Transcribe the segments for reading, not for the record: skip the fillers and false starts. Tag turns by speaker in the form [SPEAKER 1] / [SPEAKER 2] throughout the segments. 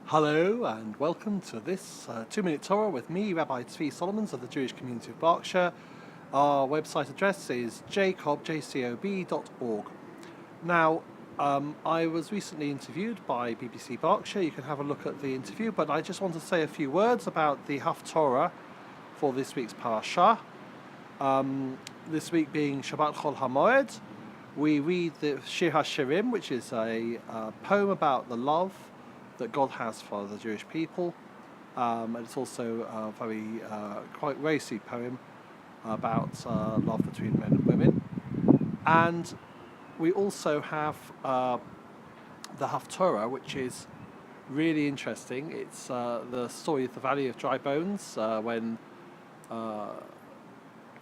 [SPEAKER 1] Hello and welcome to this 2-minute Torah with me, Rabbi Tzvi Solomons of the Jewish community of Berkshire. Our website address is jcob.org. Now, I was recently interviewed by BBC Berkshire. You can have a look at the interview, but I just want to say a few words about the haftorah for this week's parasha. This week being Shabbat Chol Ha-Moed, we read the Shir HaShirim, which is a poem about the love that God has for the Jewish people, and it's also a quite racy poem about love between men and women. And we also have the haftorah, which is really interesting. It's the story of the Valley of Dry Bones, when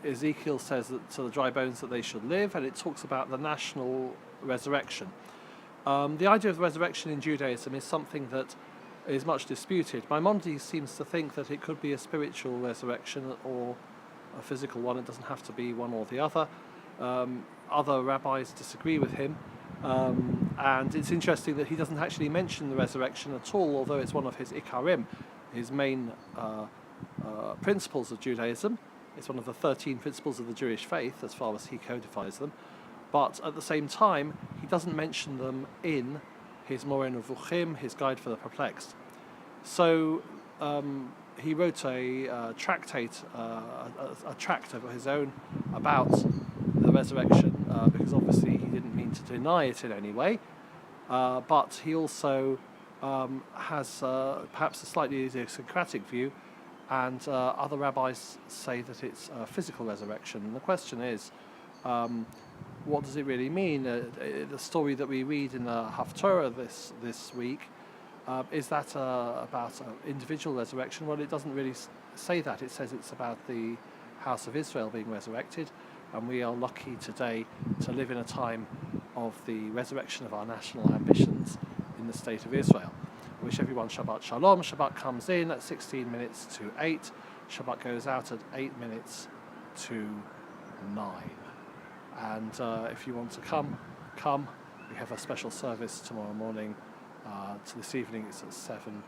[SPEAKER 1] Ezekiel says to the dry bones that they should live, and it talks about the national resurrection. The idea of resurrection in Judaism is something that is much disputed. Maimonides seems to think that it could be a spiritual resurrection or a physical one. It doesn't have to be one or the other. Other rabbis disagree with him, and it's interesting that he doesn't actually mention the resurrection at all, although it's one of his ikarim, his main principles of Judaism. It's one of the 13 principles of the Jewish faith as far as he codifies them. But at the same time, he doesn't mention them in his Moreh Nevuchim, his Guide for the Perplexed. So he wrote a tractate, a tract of his own about the resurrection, because obviously he didn't mean to deny it in any way. But he also has perhaps a slightly idiosyncratic view, and other rabbis say that it's a physical resurrection. And the question is, what does it really mean? The story that we read in the haftorah this week, is that about individual resurrection? Well, it doesn't really say that. It says it's about the house of Israel being resurrected, and we are lucky today to live in a time of the resurrection of our national ambitions in the state of Israel. I wish everyone Shabbat Shalom. Shabbat comes in at 16 minutes to 8. Shabbat goes out at 8 minutes to 9. And if you want to come. We have a special service tomorrow morning. To this evening it's at 7,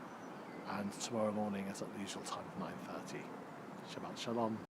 [SPEAKER 1] and tomorrow morning is at the usual time of 9:30. Shabbat Shalom.